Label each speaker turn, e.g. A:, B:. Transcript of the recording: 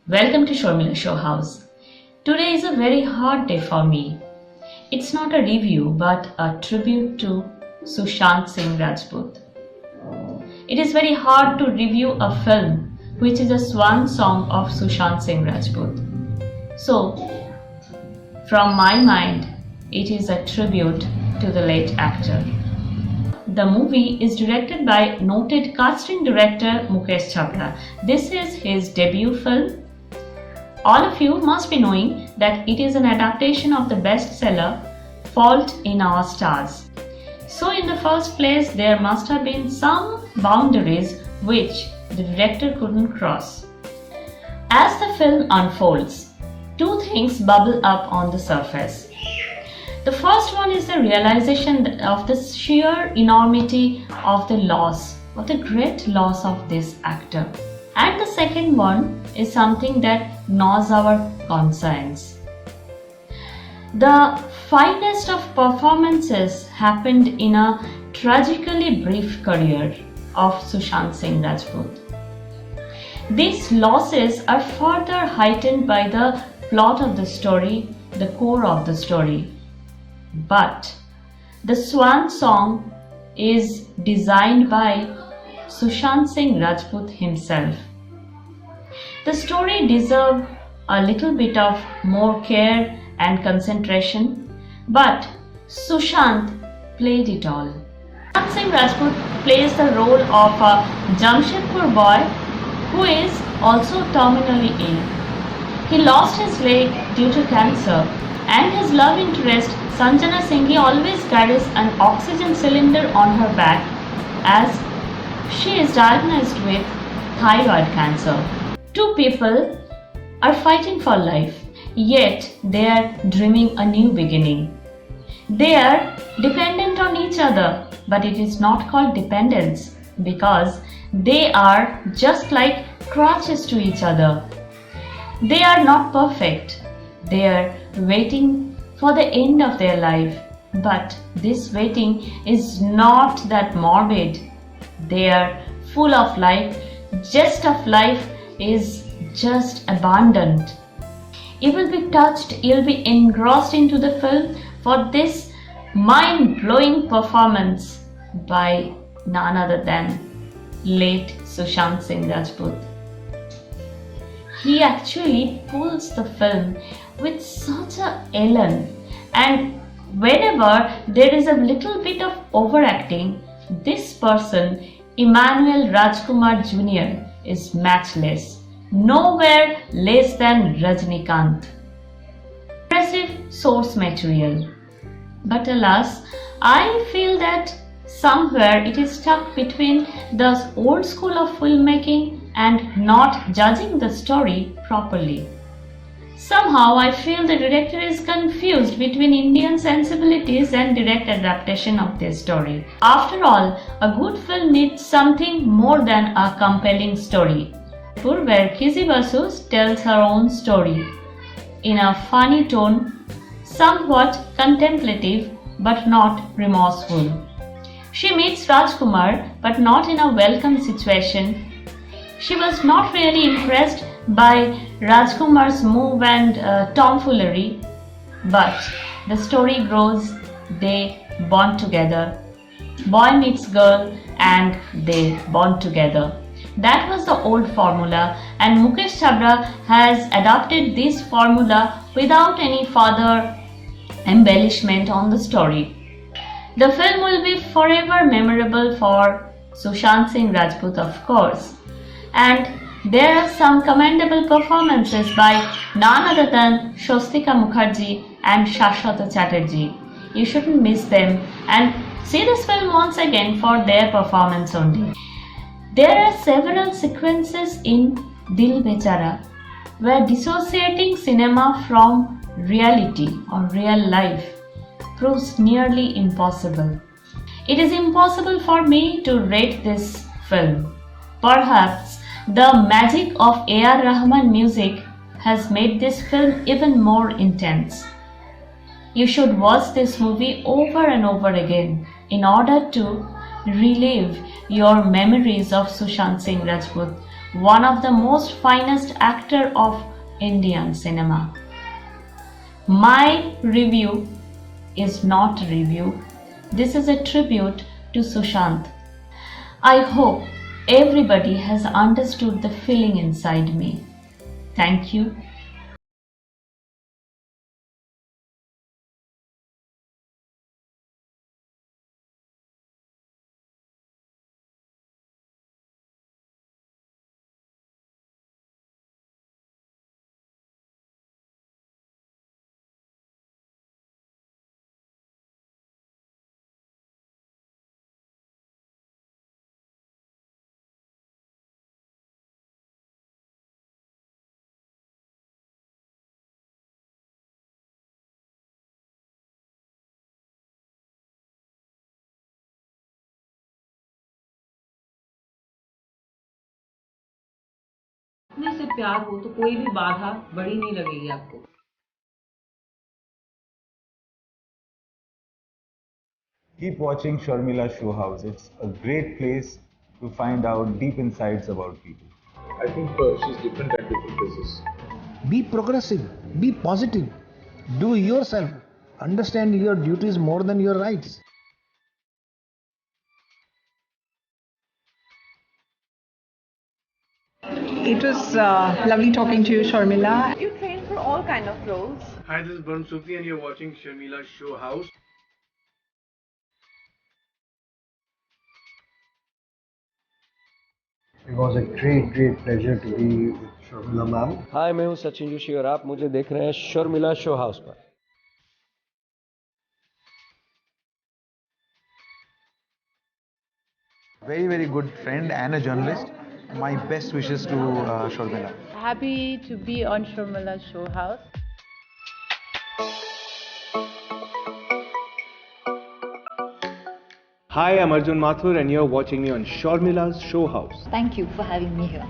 A: Welcome to Sharmila Showhouse. Today is a very hard day for me. It's not a review but a tribute to Sushant Singh Rajput. It is very hard to review a film which is a swan song of Sushant Singh Rajput. So, from my mind, it is a tribute to the late actor. The movie is directed by noted casting director Mukherjee. This is his debut film. All of you must be knowing that it is an adaptation of the bestseller Fault in Our Stars. So in the first place, there must have been some boundaries which the director couldn't cross. As the film unfolds, two things bubble up on the surface. The first one is the realization of the sheer enormity of the great loss of this actor. And the second one is something that gnaws our conscience. The finest of performances happened in a tragically brief career of Sushant Singh Rajput. These losses are further heightened by the plot of the story, the core of the story. But the swan song is designed by Sushant Singh Rajput himself. The story deserved a little bit of more care and concentration, but Sushant played it all. Sushant Singh Rajput plays the role of a Jamshedpur boy who is also terminally ill. He lost his leg due to cancer, and his love interest Sanjana Sanghi always carries an oxygen cylinder on her back as she is diagnosed with thyroid cancer. Two people are fighting for life, yet they are dreaming a new beginning. They are dependent on each other, but it is not called dependence because they are just like crutches to each other. They are not perfect. They are waiting for the end of their life, but this waiting is not that morbid. They are full of life. Zest of life is just abundant. You will be touched, you'll be engrossed into the film for this mind-blowing performance by none other than late Sushant Singh Rajput. He actually pulls the film with such a elan, and whenever there is a little bit of overacting, this person, Emmanuel Rajkumar Jr., is matchless, nowhere less than Rajnikant. Impressive source material. But alas, I feel that somewhere it is stuck between the old school of filmmaking and not judging the story properly. Somehow I feel the director is confused between Indian sensibilities and direct adaptation of this story. After all, a good film needs something more than a compelling story. Where Kizzy Basu tells her own story in a funny tone, somewhat contemplative but not remorseful. She meets Rajkumar but not in a welcome situation. She was not really impressed by Rajkumar's move and tomfoolery, but the story grows, they bond together. Boy meets girl and they bond together. That was the old formula, and Mukesh Chabra has adopted this formula without any further embellishment on the story. The film will be forever memorable for Sushant Singh Rajput, of course. And there are some commendable performances by none other than Swastika Mukherjee and Saswata Chatterjee. You shouldn't miss them and see this film once again for their performance only. There are several sequences in Dil Bechara where dissociating cinema from reality or real life proves nearly impossible. It is impossible for me to rate this film. Perhaps the magic of A.R. Rahman music has made this film even more intense. You should watch this movie over and over again in order to relive your memories of Sushant Singh Rajput one of the most finest actor of Indian cinema. My review is not a review. This is a tribute to Sushant. I hope everybody has understood the feeling inside me. Thank you.
B: अपने से प्यार हो तो कोई भी बाधा बड़ी नहीं लगेगी आपको।
C: Keep watching Sharmila Showhouse. It's a great place to find out deep insights about people.
D: I think she's different at different places.
E: Be progressive, be positive, do yourself, understand your duties more than your rights.
F: It was lovely talking to you, Sharmila.
G: You train for all kind of roles.
H: Hi, this is Varun Sukhi and you're watching Sharmila Showhouse.
I: It was a great pleasure to be with Sharmila ma'am.
J: हाय, मैं हूँ सचिन जोशी और आप मुझे देख रहे हैं Sharmila show house पर।
K: Very good friend and a journalist. My best wishes to Sharmila.
G: Happy to be on Sharmila's Showhouse.
H: Hi, I'm Arjun Mathur and you're watching me on Sharmila's Showhouse.
L: Thank you for having me here.